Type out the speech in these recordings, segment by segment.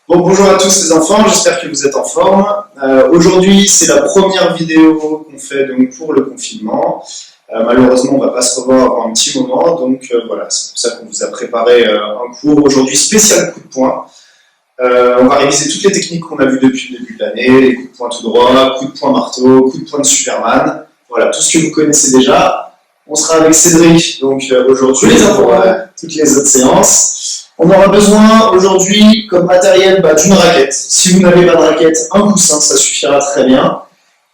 Bon, bonjour à tous les enfants, j'espère que vous êtes en forme. Aujourd'hui, c'est la première vidéo qu'on fait donc, pour le confinement. Malheureusement, on ne va pas se revoir avant un petit moment, donc voilà, c'est pour ça qu'on vous a préparé un cours aujourd'hui spécial coup de poing. On va réviser toutes les techniques qu'on a vues depuis le début de l'année, les coups de poing tout droit, coups de poing marteau, coups de poing de Superman, voilà, tout ce que vous connaissez déjà. On sera avec Cédric, donc aujourd'hui, pour toutes les autres séances. On aura besoin aujourd'hui, comme matériel, d'une raquette. Si vous n'avez pas de raquette, un coussin, ça suffira très bien.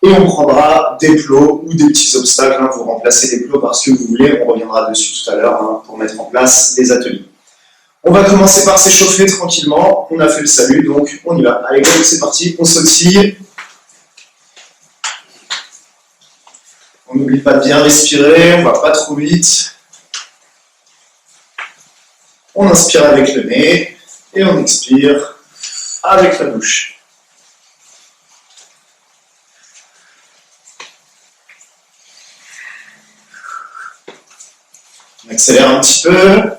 Et on prendra des plots ou des petits obstacles. Vous remplacez les plots par ce que vous voulez. On reviendra dessus tout à l'heure pour mettre en place les ateliers. On va commencer par s'échauffer tranquillement. On a fait le salut, donc on y va. Allez, c'est parti, on sautille. On n'oublie pas de bien respirer, on ne va pas trop vite. On inspire avec le nez et on expire avec la bouche. On accélère un petit peu.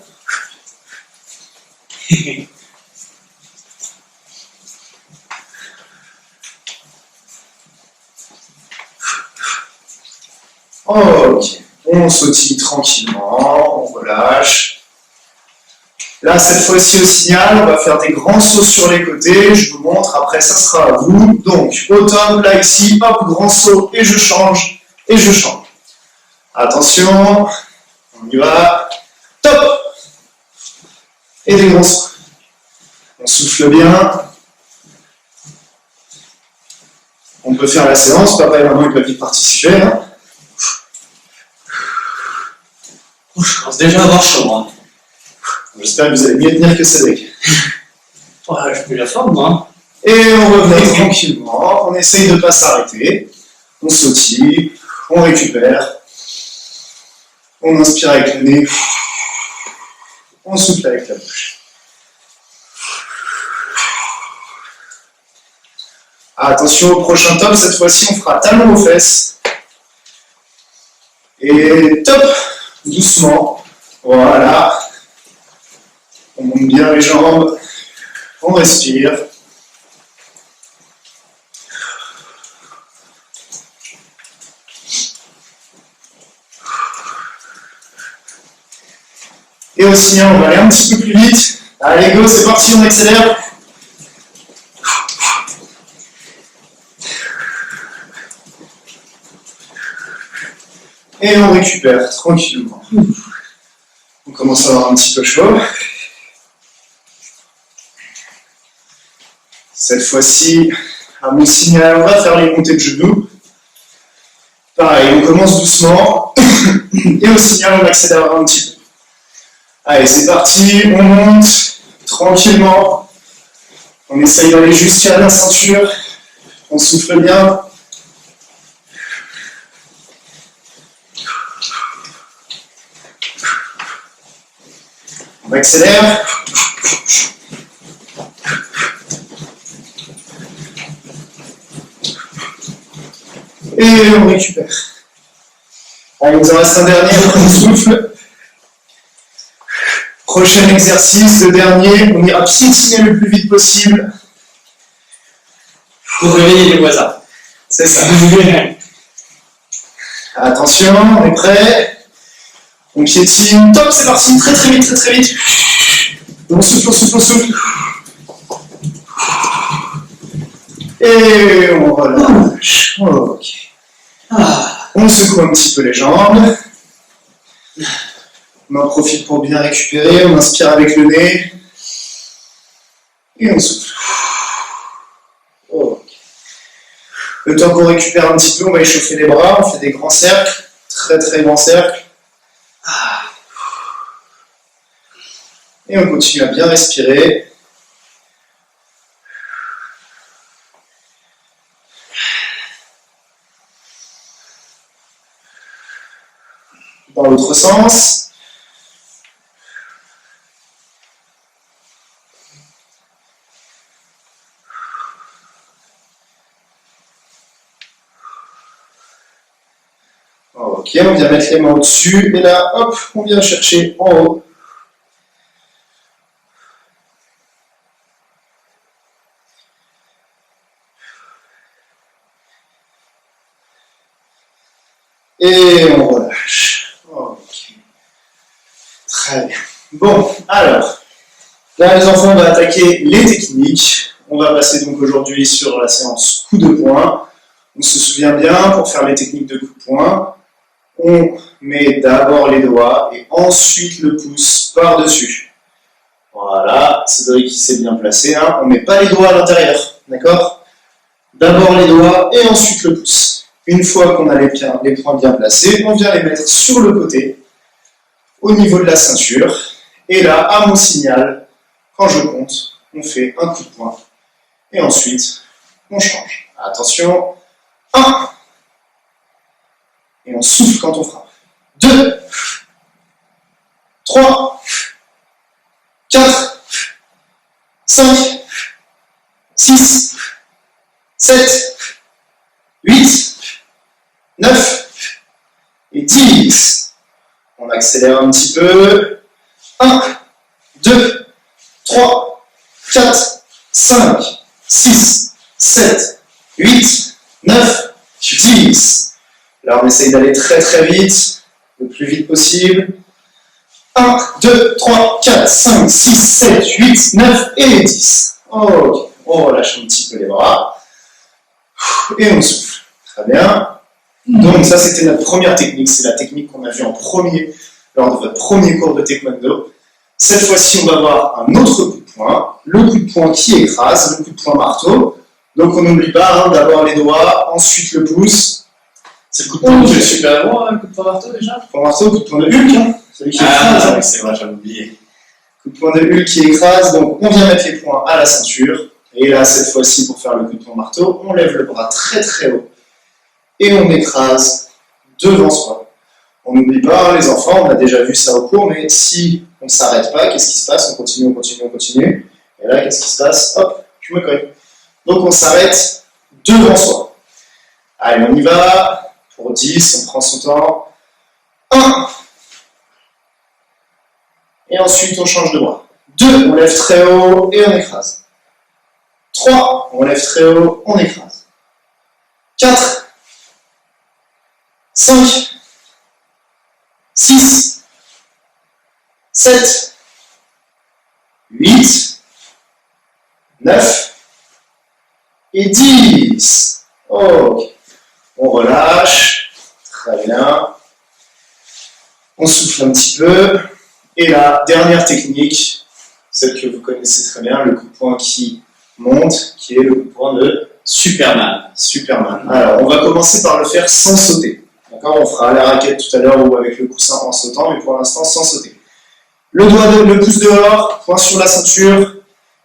Ok, on sautille tranquillement, on relâche. Là, cette fois-ci au signal, on va faire des grands sauts sur les côtés, je vous montre, après ça sera à vous. Donc, au top, là, ici, hop, grand saut, et je change, et je change. Attention, on y va, top. Et des grands sauts. On souffle bien. On peut faire la séance, papa et maman ils peuvent y participer. Je commence déjà à avoir chaud, hein. J'espère que vous allez mieux tenir que Cédric. Ouais, je fais la forme, moi. Et on revient tranquillement, on essaye de ne pas s'arrêter. On sautille, on récupère. On inspire avec le nez. On souffle avec la bouche. Attention au prochain top, cette fois-ci on fera talon aux fesses. Et top, doucement. Voilà. On monte bien les jambes, on respire. Et au signal, on va aller un petit peu plus vite. Allez, go, c'est parti, on accélère. Et on récupère tranquillement. On commence à avoir un petit peu chaud. Cette fois-ci, à mon signal, on va faire les montées de genoux. Pareil, on commence doucement. Et au signal, on accélérera un petit peu. Allez, c'est parti, on monte tranquillement. On essaye d'aller jusqu'à la ceinture. On souffle bien. On accélère. Et on récupère. Allez, il nous en reste un dernier, on souffle. Prochain exercice, le dernier, on ira piétiner le plus vite possible. Pour réveiller les voisins. C'est ça. Attention, on est prêt. On piétine. Top, c'est parti, très très vite, très très vite. On souffle, on souffle, on souffle. Et on relâche. Ok. On secoue un petit peu les jambes. On en profite pour bien récupérer. On inspire avec le nez. Et on souffle. Ok. Le temps qu'on récupère un petit peu, on va échauffer les bras. On fait des grands cercles. Très très grands cercles. Et on continue à bien respirer. Dans l'autre sens. Ok, on vient mettre les mains au-dessus. Et là, hop, on vient chercher en haut. Et on relâche. Ok. Très bien. Bon, alors, là les enfants, on va attaquer les techniques. On va passer donc aujourd'hui sur la séance coup de poing. On se souvient bien, pour faire les techniques de coup de poing, on met d'abord les doigts et ensuite le pouce par-dessus. Voilà, Cédric s'est bien placé. Hein. On ne met pas les doigts à l'intérieur, d'accord? D'abord les doigts et ensuite le pouce. Une fois qu'on a les poings bien placés, on vient les mettre sur le côté, au niveau de la ceinture. Et là, à mon signal, quand je compte, on fait un coup de poing. Et ensuite, on change. Attention, 1. Et on souffle quand on frappe. 2. 3. 4. 5. 6. 7. 8. 9. Et 10. On accélère un petit peu. 1. 2. 3. 4. 5. 6. 7. 8. 9. 10. Là, on essaye d'aller très très vite, le plus vite possible. 1, 2, 3, 4, 5, 6, 7, 8, 9 et 10. Ok, on relâche un petit peu les bras. Et on souffle. Très bien. Donc ça, c'était notre première technique. C'est la technique qu'on a vue en premier, lors de votre premier cours de taekwondo. Cette fois-ci, on va voir un autre coup de poing. Le coup de poing qui écrase, le coup de poing marteau. Donc on n'oublie pas, hein, d'abord les doigts, ensuite le pouce. C'est le coup de poing de super bon, le coup de poing marteau déjà? Coup de poing marteau, coup de poing de Hulk, hein. Celui qui écrase. Ah, c'est vrai, j'avais oublié. Coup de poing de Hulk qui écrase, donc on vient mettre les poings à la ceinture. Et là, cette fois-ci, pour faire le coup de poing marteau, on lève le bras très très haut. Et on écrase devant soi. On n'oublie pas, hein, les enfants, on a déjà vu ça au cours, mais si on ne s'arrête pas, qu'est-ce qui se passe? On continue, on continue, on continue. Et là, qu'est-ce qui se passe? Hop, je me cogne. Donc on s'arrête devant soi. Allez, on y va. Pour 10, on prend son temps. 1. Et ensuite, on change de bras. 2, on lève très haut et on écrase. 3, on lève très haut, on écrase. 4, 5, 6, 7, 8, 9 et 10. Ok. On relâche. Très bien. On souffle un petit peu. Et la dernière technique, celle que vous connaissez très bien, le coup de poing qui monte, qui est le coup de poing de Superman. Superman. Alors, on va commencer par le faire sans sauter. D'accord? On fera la raquette tout à l'heure ou avec le coussin en sautant, mais pour l'instant, sans sauter. Le pouce dehors, poing sur la ceinture.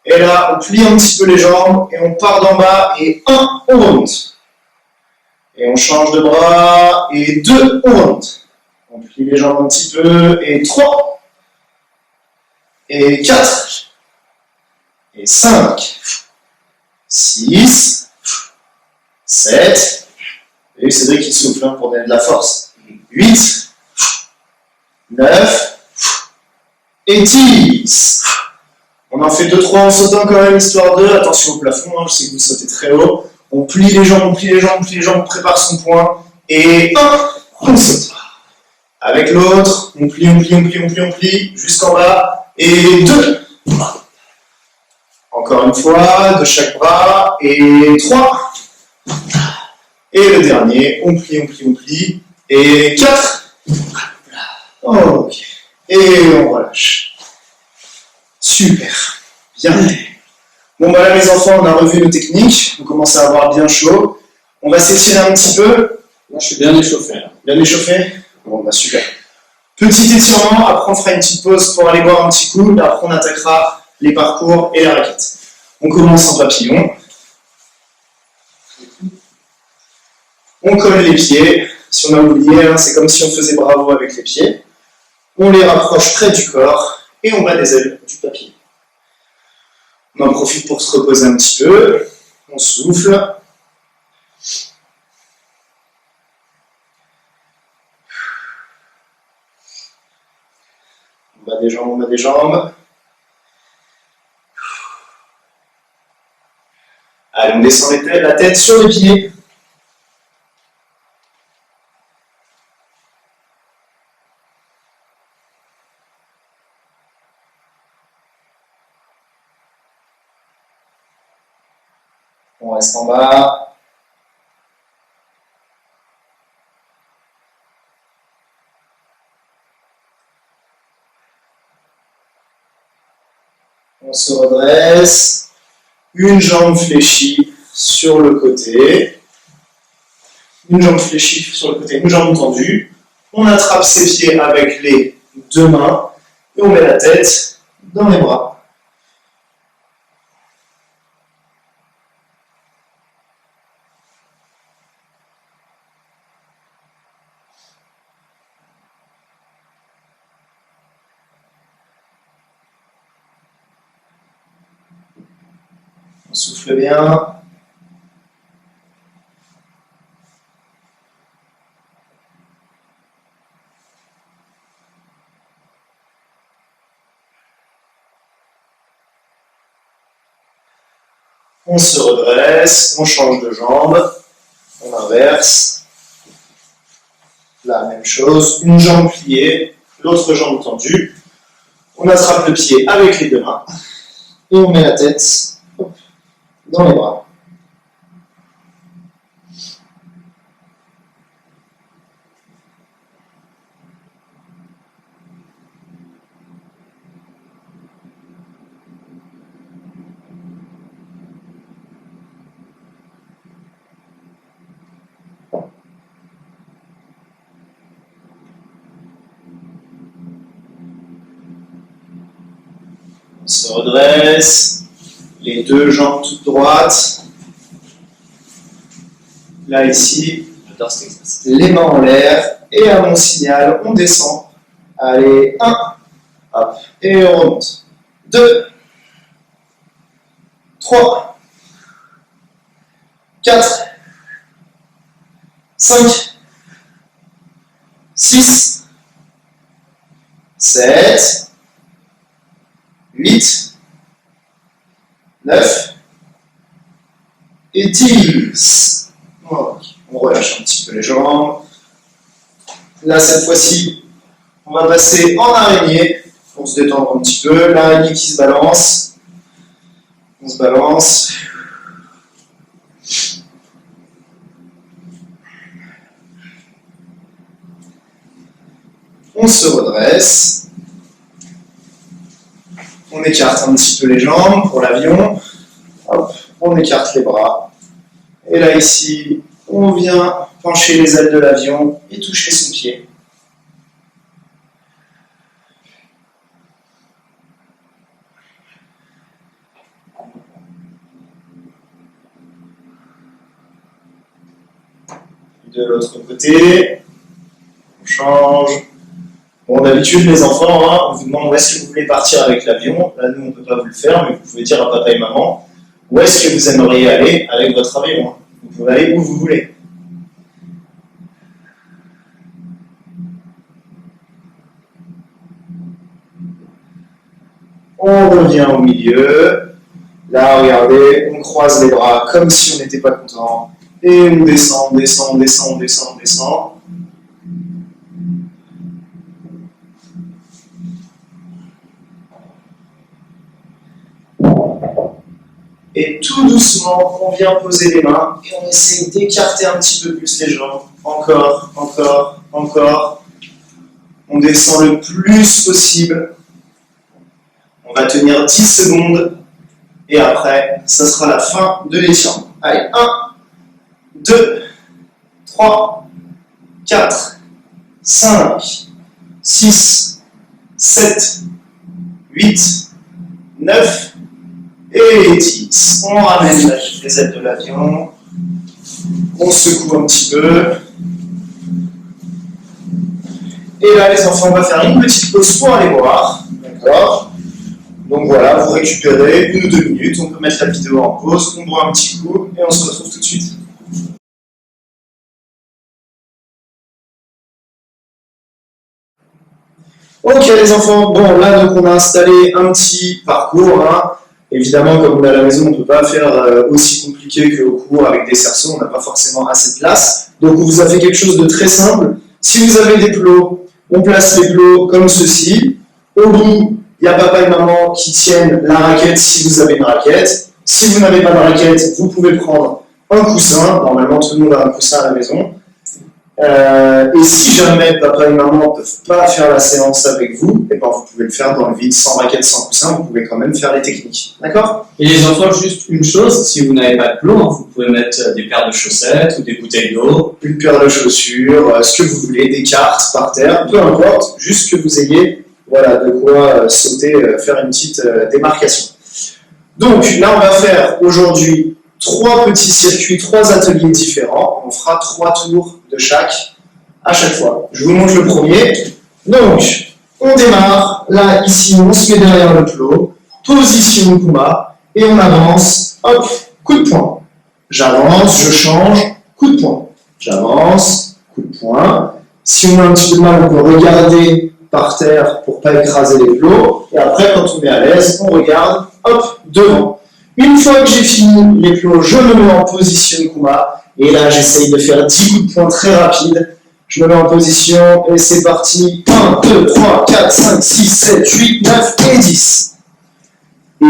Et là, on plie un petit peu les jambes et on part d'en bas. Et 1, on remonte. Et on change de bras. Et 2, on remonte. On plie les jambes un petit peu. Et 3. Et 4. Et 5. 6. 7. Et Cédric qui souffle hein, pour donner de la force. 8. 9. Et 10. On en fait 2-3 en sautant quand même, histoire de. Attention au plafond, hein, je sais que vous sautez très haut. On plie les jambes, on plie les jambes, on plie les jambes, on prépare son point. Et 1, on saute. Avec l'autre, on plie, on plie, on plie, on plie, on plie, jusqu'en bas. Et 2. Encore une fois, de chaque bras. Et 3. Et le dernier, on plie, on plie, on plie. Et 4. Ok. Et on relâche. Super. Bien. Bon, bah là, les enfants, on a revu nos techniques. On commence à avoir bien chaud. On va s'étirer un petit peu. Moi, je suis bien échauffé. Là. Bien échauffé? Bon, bah super. Petit étirement. Après, on fera une petite pause pour aller boire un petit coup. Et après, on attaquera les parcours et la raquette. On commence en papillon. On colle les pieds. Si on a oublié, hein, c'est comme si on faisait bravo avec les pieds. On les rapproche près du corps et on bat les ailes du papillon. On en profite pour se reposer un petit peu. On souffle. On bat des jambes, on bat des jambes. Allez, on descend la tête sur les pieds. On reste en bas. On se redresse. Une jambe fléchie sur le côté. Une jambe fléchie sur le côté, une jambe tendue. On attrape ses pieds avec les deux mains et on met la tête dans les bras. On souffle bien. On se redresse, on change de jambe, on inverse. La même chose, une jambe pliée, l'autre jambe tendue. On attrape le pied avec les deux mains et on met la tête dans les bras. On se redresse, les deux jambes toutes droites. Là, ici, les mains en l'air. Et à mon signal, on descend. Allez, 1, hop, et on remonte. 2, 3, 4, 5, 6, 7, 8, 9 et 10. Okay. On relâche un petit peu les jambes. Là, cette fois-ci, on va passer en araignée pour se détendre un petit peu. L'araignée qui se balance. On se balance. On se redresse. On écarte un petit peu les jambes pour l'avion. Hop, on écarte les bras. Et là, ici, on vient pencher les ailes de l'avion et toucher son pied. De l'autre côté, on change. Bon, d'habitude, les enfants, on vous demande où est-ce que vous voulez partir avec l'avion. Là, nous, on ne peut pas vous le faire, mais vous pouvez dire à papa et maman où est-ce que vous aimeriez aller avec votre avion. Vous pouvez aller où vous voulez. On revient au milieu. Là, regardez, on croise les bras comme si on n'était pas content. Et on descend, on descend, on descend, on descend, on descend. Et tout doucement, on vient poser les mains et on essaie d'écarter un petit peu plus les jambes. Encore, encore, encore. On descend le plus possible. On va tenir 10 secondes et après, ça sera la fin de l'étirement. Allez, 1, 2, 3, 4, 5, 6, 7, 8, 9 et 10. On ramène les ailes de l'avion. On secoue un petit peu. Et là, les enfants, on va faire une petite pause pour aller boire. D'accord ? Donc voilà, vous récupérez 1 ou 2 minutes. On peut mettre la vidéo en pause, on boit un petit coup et on se retrouve tout de suite. Ok les enfants, bon là donc on a installé un petit parcours. Hein. Évidemment, comme on est à la maison, on ne peut pas faire aussi compliqué qu'au cours avec des cerceaux, on n'a pas forcément assez de place. Donc on vous a fait quelque chose de très simple. Si vous avez des plots, on place les plots comme ceci. Au bout, il y a papa et maman qui tiennent la raquette si vous avez une raquette. Si vous n'avez pas de raquette, vous pouvez prendre un coussin. Normalement, tout le monde a un coussin à la maison. Et si jamais papa et maman ne peuvent pas faire la séance avec vous, et ben vous pouvez le faire dans le vide, sans raquette, sans coussin, vous pouvez quand même faire les techniques. D'accord? Et les enfants, juste une chose, si vous n'avez pas de plomb, vous pouvez mettre des paires de chaussettes ou des bouteilles d'eau. Une paire de chaussures, ce que vous voulez, des cartes par terre, peu importe, juste que vous ayez voilà, de quoi sauter, faire une petite démarcation. Donc là, on va faire aujourd'hui 3 petits circuits, 3 ateliers différents. On fera 3 tours de chaque à chaque fois. Je vous montre le premier. Donc, on démarre. Là, ici, on se met derrière le plot. Position Kuma. Et on avance. Hop, coup de poing. J'avance, je change. Coup de poing. J'avance, coup de poing. Si on a un petit peu de mal, on peut regarder par terre pour ne pas écraser les plots. Et après, quand on est à l'aise, on regarde. Hop, devant. Une fois que j'ai fini les plots, je me mets en position Kuma. Et là, j'essaye de faire 10 coups de poing très rapides. Je me mets en position et c'est parti. 1, 2, 3, 4, 5, 6, 7, 8, 9 et 10.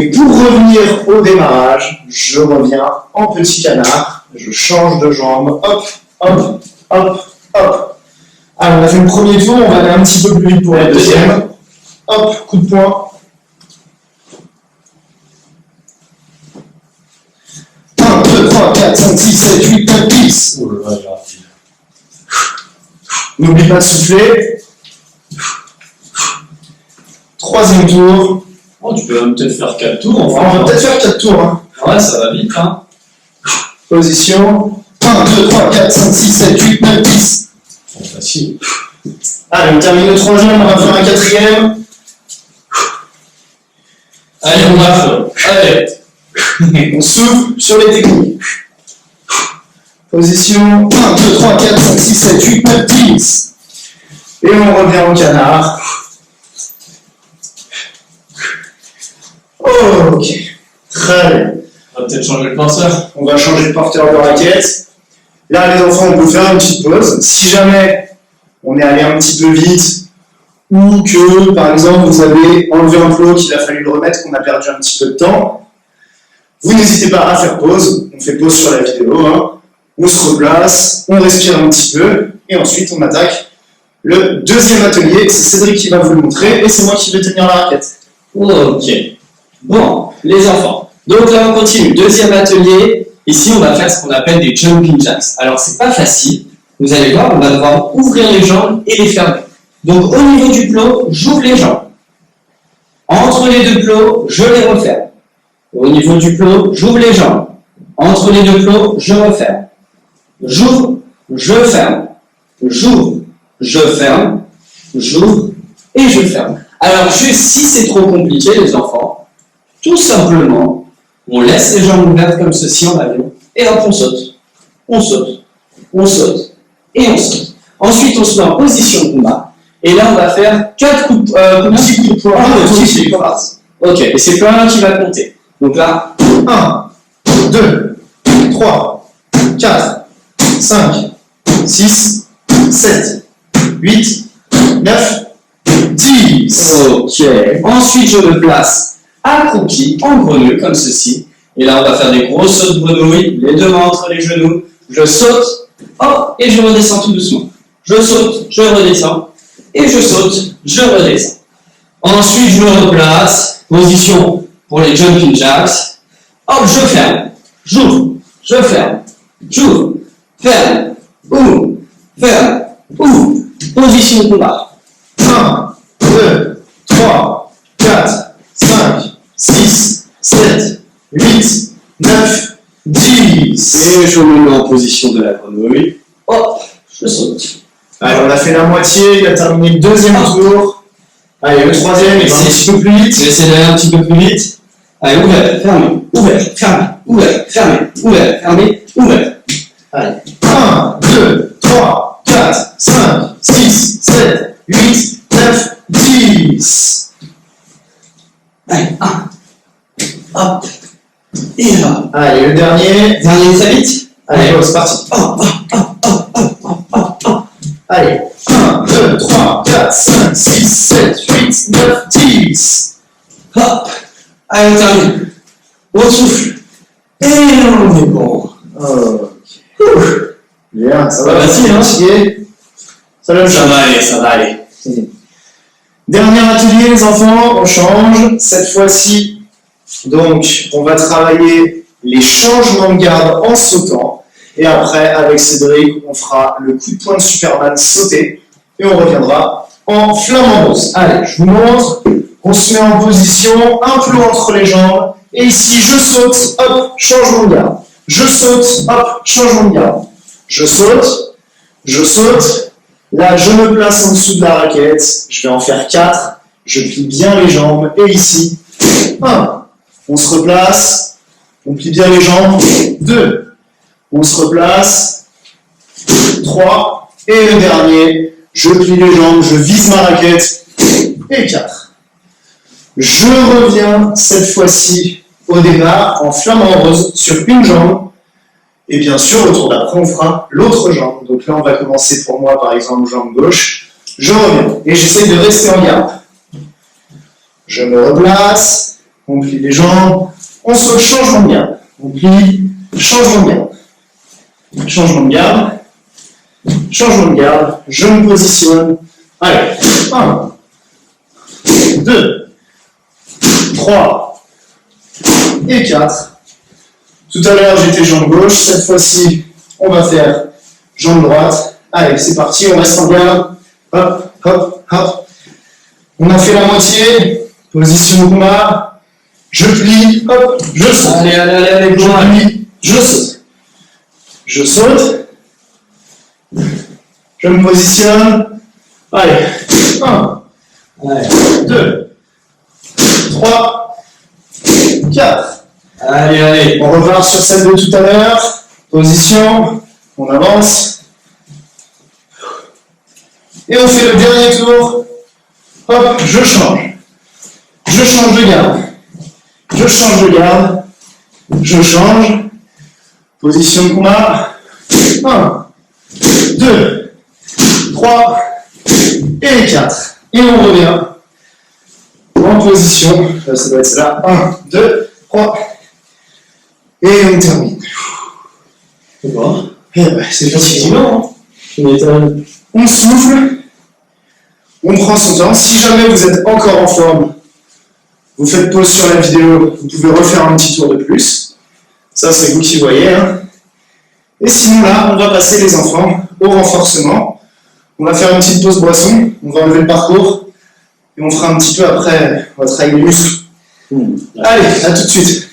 Et pour revenir au démarrage, je reviens en petit canard. Je change de jambe. Hop, hop, hop, hop. Alors, on a fait le premier tour. On va aller un petit peu plus vite pour le deuxième. Hop, coup de poing. 1, 2, 3, 4, 5, 6, 7, 8, 9, 10. Oh là là, j'ai rapide. N'oublie pas de souffler. Troisième tour. Oh, tu peux même peut-être faire 4 tours. On va peut-être faire 4 tours. Hein. Ouais, ça va vite, hein. Position. 1, 2, 3, 4, 5, 6, 7, 8, 9, 10. C'est facile. Allez, on termine le troisième, on va faire un quatrième. Allez, on va faire. Allez. On souffle sur les techniques. Position 1, 2, 3, 4, 5, 6, 7, 8, 9, 10. Et on revient au canard. Ok. Très bien. On va peut-être changer le penseur. On va changer de porteur de raquette. Là, les enfants, on peut faire une petite pause. Si jamais on est allé un petit peu vite, ou que, par exemple, vous avez enlevé un plot qu'il a fallu le remettre, qu'on a perdu un petit peu de temps, vous n'hésitez pas à faire pause. On fait pause sur la vidéo. Hein. On se replace, on respire un petit peu, et ensuite on attaque le deuxième atelier. C'est Cédric qui va vous le montrer, et c'est moi qui vais tenir la raquette. Ok. Bon, les enfants. Donc là, on continue. Deuxième atelier. Ici, on va faire ce qu'on appelle des jumping jacks. Alors, c'est pas facile. Vous allez voir, on va devoir ouvrir les jambes et les fermer. Donc, au niveau du plot, j'ouvre les jambes. Entre les deux plots, je les referme. Au niveau du plot, j'ouvre les jambes. Entre les deux plots, je referme. J'ouvre, je ferme. J'ouvre, je ferme. J'ouvre et je ferme. Alors, juste si c'est trop compliqué, les enfants, tout simplement, on laisse les jambes ouvertes comme ceci en avion, et hop, on saute. On saute, on saute, et on saute. Ensuite, on se met en position Kuma, et là, on va faire 4 coups de poing. Ok, et c'est plus rien qui va compter. Donc là, 1, 2, 3, 4, 5, 6, 7, 8, 9, 10. ok. Ensuite, je me place accroupi, en grenouille, comme ceci. Et là, on va faire des gros sauts de grenouille, les deux mains entre les genoux. Je saute, hop, et je redescends tout doucement. Je saute, je redescends, et je saute, je redescends. Ensuite, je me replace, position pour les jumping jacks. Hop, je ferme, j'ouvre, je ferme, j'ouvre, ferme, ouvre, ferme, ouvre. Position combat. 1, 2, 3, 4, 5, 6, 7, 8, 9, 10. Et je me mets en position de la grenouille. Hop, je saute. Allez, on a fait la moitié, il a terminé le deuxième tour. Allez, le troisième, il va un petit peu plus vite. Je vais essayer d'aller un petit peu plus vite. Allez, ouvert, fermé, ouvert, fermé, ouvert, fermé, ouvert, fermé, ouvert. Allez. 1, 2, 3, 4, 5, 6, 7, 8, 9, 10. Allez, 1. Hop. Et là. Allez, le dernier. Dernier très vite. Allez, c'est parti. Allez, 1, 2, 3, 4, 5, 6, 7, 8, 9, 10. Hop. Allez, on termine. On souffle. Et on est bon. Bien, ça va. Facile, hein? Ça va aller, ça va aller. Dernier atelier, les enfants, on change. Cette fois-ci, donc, on va travailler les changements de garde en sautant. Et après, avec Cédric, on fera le coup de poing de Superman sauté. Et on reviendra en flamant rose. Allez, je vous montre. On se met en position, un peu entre les jambes. Et ici, je saute, hop, changement de garde. Je saute, hop, changement de garde. Je saute. Là, je me place en dessous de la raquette. Je vais en faire 4. Je plie bien les jambes. Et ici, 1. On se replace. On plie bien les jambes. 2. On se replace. 3. Et le dernier, je plie les jambes. Je vise ma raquette. Et 4. Je reviens cette fois-ci au départ en flamant rose sur une jambe. Et bien sûr, le tour d'après, on fera l'autre jambe. Donc là, on va commencer pour moi, par exemple, jambe gauche. Je reviens et j'essaie de rester en garde. Je me replace, on plie les jambes, on saute, changement de garde. On plie, changement de garde. Changement de garde. Changement de garde. Je me positionne. Allez, 1, 2, 3 et 4. Tout à l'heure, j'étais jambe gauche. Cette fois-ci, on va faire jambe droite. Allez, c'est parti, on reste en garde. Hop, hop, hop. On a fait la moitié. Position de combat. Je plie, hop, je saute. Allez, Je plie, je saute. Je saute. Je me positionne. Allez, 1, 2, 3, 4. Allez. On repart sur celle de tout à l'heure. Position, on avance. Et on fait le dernier tour. Hop, je change. Je change de garde. Je change de garde. Je change. Position de combat. 1, 2, 3 et 4. Et on revient en position. Ça doit être celle-là. 1, 2, 3. Et on termine. C'est bon. C'est fatigant. On On souffle. On prend son temps. Si jamais vous êtes encore en forme, vous faites pause sur la vidéo. Vous pouvez refaire un petit tour de plus. Ça, c'est vous qui voyez. Hein. Et sinon, là, on va passer les enfants au renforcement. On va faire une petite pause boisson. On va enlever le parcours. Et on fera un petit peu après votre travail des muscles. Allez, à tout de suite.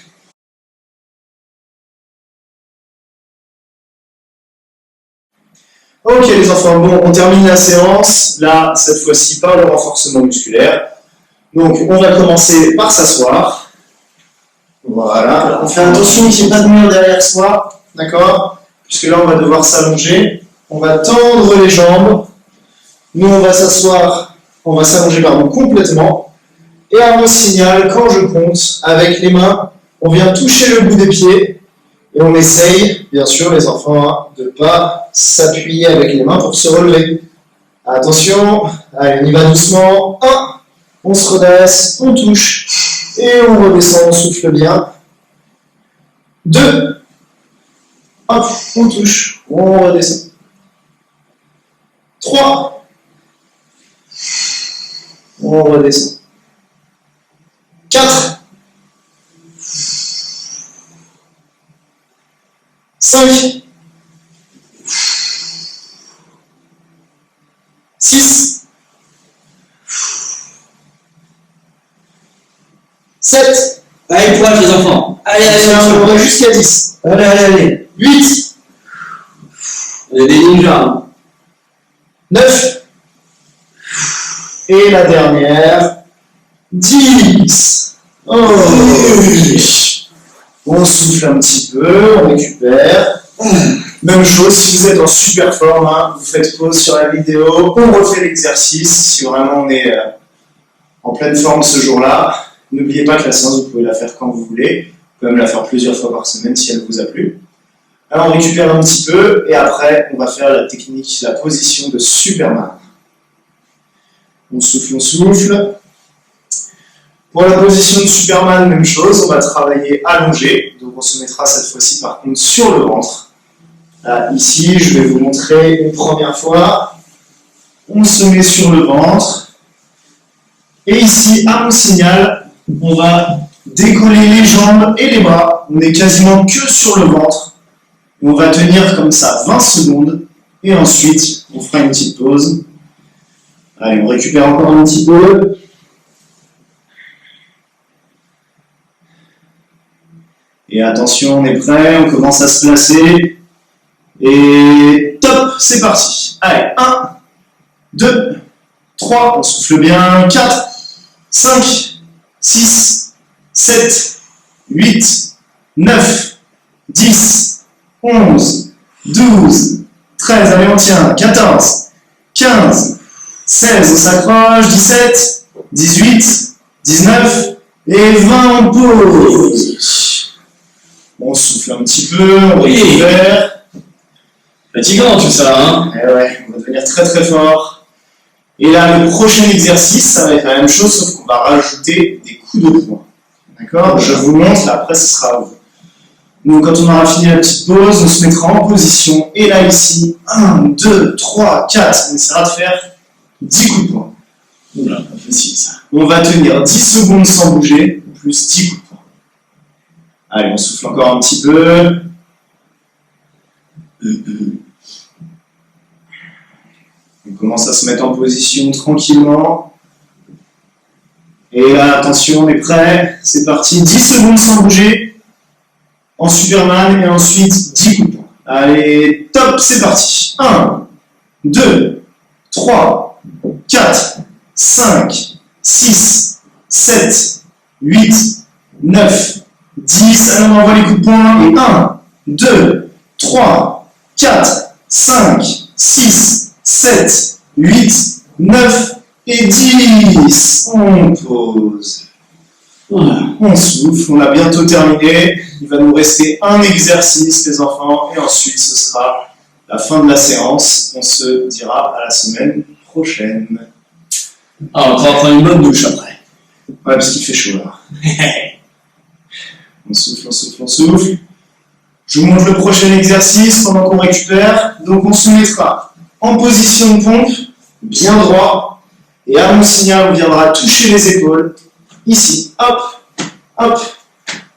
Ok les enfants, bon, on termine la séance, là, cette fois-ci, par le renforcement musculaire. Donc, on va commencer par s'asseoir. Voilà, alors, on fait attention qu'il n'y ait pas de mur derrière soi, d'accord? Puisque là, on va devoir s'allonger. On va tendre les jambes. Nous, on va s'asseoir, on va s'allonger, complètement. Et à mon signal, quand je compte, avec les mains, on vient toucher le bout des pieds. Et on essaye, bien sûr, les enfants, de ne pas s'appuyer avec les mains pour se relever. Attention, allez, on y va doucement. 1, on se redresse, on touche, et on redescend, on souffle bien. 2, hop, on touche, on redescend. 3, on redescend. 4, 5, 6, 7. Allez, courage les enfants. Allez, On va jusqu'à 10. Allez. 8. On est des ninjas. 9. Et la dernière. 10. Oh. On souffle un petit peu, on récupère. Même chose, si vous êtes en super forme, hein, vous faites pause sur la vidéo, on refait l'exercice. Si vraiment on est en pleine forme ce jour-là, n'oubliez pas que la séance, vous pouvez la faire quand vous voulez. Vous pouvez même la faire plusieurs fois par semaine si elle vous a plu. Alors on récupère un petit peu et après on va faire la technique, la position de Superman. On souffle, on souffle. Pour la position de Superman, même chose, on va travailler allongé. Donc on se mettra cette fois-ci par contre sur le ventre. Ici, je vais vous montrer une première fois. On se met sur le ventre. Et ici, à mon signal, on va décoller les jambes et les bras. On n'est quasiment que sur le ventre. On va tenir comme ça 20 secondes. Et ensuite, on fera une petite pause. Allez, on récupère encore un petit peu. Et attention, on est prêt, on commence à se placer. Et top, c'est parti. Allez, 1, 2, 3, on souffle bien. 4, 5, 6, 7, 8, 9, 10, 11, 12, 13, allez on tient, 14, 15, 16, on s'accroche, 17, 18, 19 et 20, on pose. On souffle un petit peu, on récupère. Fatigant tout ça, hein? Et ouais, on va devenir très très fort. Et là, le prochain exercice, ça va être la même chose, sauf qu'on va rajouter des coups de poing. D'accord? Je vous montre, là, après ce sera à vous. Donc quand on aura fini la petite pause, on se mettra en position. Et là, ici, 1, 2, 3, 4, on essaiera de faire 10 coups de poing. Oula, pas facile ça. On va tenir 10 secondes sans bouger, plus 10 coups de poing. Allez, on souffle encore un petit peu. On commence à se mettre en position tranquillement. Et là, attention, on est prêt. C'est parti, 10 secondes sans bouger. En Superman, et ensuite 10 coups de poing. Allez, top, c'est parti. 1, 2, 3, 4, 5, 6, 7, 8, 9, 10. Allez, on envoie les coups de poing. Et 1, 2, 3, 4, 5, 6, 7, 8, 9 et 10. On pose. On souffle, on a bientôt terminé. Il va nous rester un exercice, les enfants, et ensuite ce sera la fin de la séance. On se dira à la semaine prochaine. Ah, on va prendre une bonne douche après. Ouais, parce qu'il fait chaud là. On souffle, on souffle, on souffle. Je vous montre le prochain exercice pendant qu'on récupère. Donc on se mettra en position de pompe, bien droit, et à mon signal, on viendra toucher les épaules. Ici, hop, hop,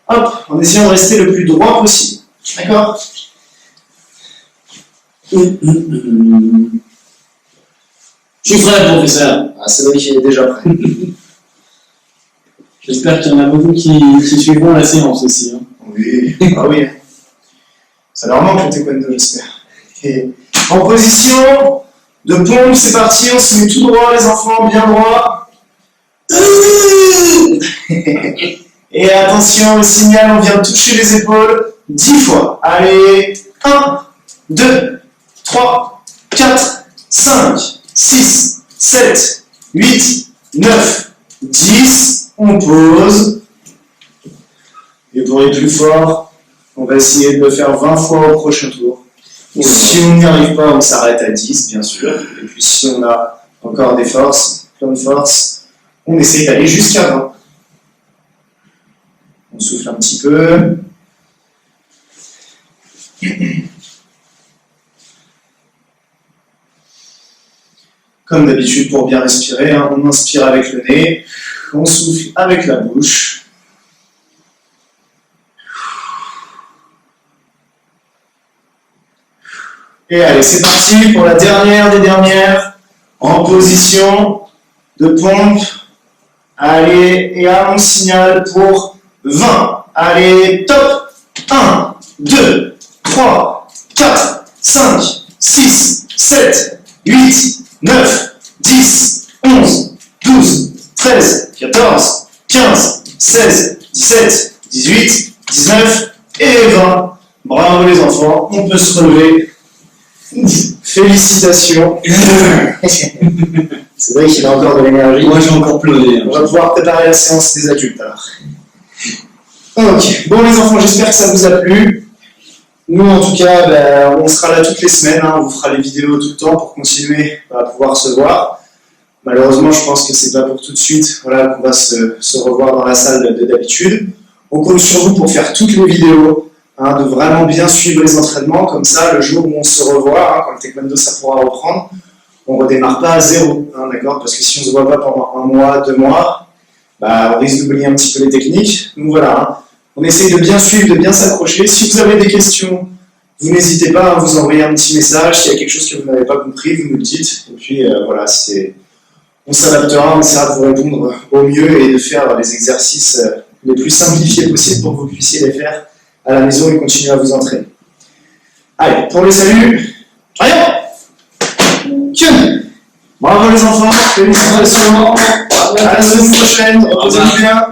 hop, en essayant de rester le plus droit possible. D'accord? Je suis prêt, professeur. Ah, c'est vrai qu'il est déjà prêt. J'espère qu'il y en a beaucoup qui suivront la séance aussi. Hein. Oui, ah oui. Ça leur manque le taekwondo, j'espère. Et en position de pompe, c'est parti, on se met tout droit, les enfants, bien droit. Et attention, le signal, on vient toucher les épaules 10 fois. Allez, 1, 2, 3, 4, 5, 6, 7, 8, 9, 10. On pose. Et pour être plus fort, on va essayer de le faire 20 fois au prochain tour. Si on n'y arrive pas, on s'arrête à 10, bien sûr. Et puis si on a encore des forces, plein de force, on essaie d'aller jusqu'à 20. On souffle un petit peu. Comme d'habitude, pour bien respirer, hein, on inspire avec le nez, on souffle avec la bouche. Et allez, c'est parti pour la dernière des dernières, en position de pompe. Allez, et à mon signal pour 20. Allez, top. 1, 2, 3, 4, 5, 6, 7, 8, 9, 10, 11, 12, 13, 14, 15, 16, 17, 18, 19 et 20. Bravo les enfants, on peut se relever. Félicitations. C'est vrai qu'il a encore de l'énergie. Moi j'ai encore pleuré. On va pouvoir préparer la séance des adultes alors. Ok, bon les enfants, j'espère que ça vous a plu. Nous en tout cas, on sera là toutes les semaines, hein. On vous fera les vidéos tout le temps pour continuer à pouvoir se voir. Malheureusement, je pense que c'est pas pour tout de suite, voilà, qu'on va se revoir dans la salle d'habitude. On compte sur vous pour faire toutes les vidéos, hein, de vraiment bien suivre les entraînements, comme ça, le jour où on se revoit, hein, quand le taekwondo ça pourra reprendre, on ne redémarre pas à zéro, hein, d'accord? Parce que si on ne se voit pas pendant 1 mois, 2 mois, bah, on risque d'oublier un petit peu les techniques. Donc voilà, hein, on essaye de bien suivre, de bien s'accrocher. Si vous avez des questions, vous n'hésitez pas à vous envoyer un petit message. S'il y a quelque chose que vous n'avez pas compris, vous nous le dites. Et puis voilà, on s'adaptera, on essaiera de vous répondre au mieux et de faire les exercices les plus simplifiés possibles pour que vous puissiez les faire à la maison et continuer à vous entraîner. Allez, pour le salut, rien. Bravo les enfants, félicitations. À la semaine prochaine, reposez-vous bien.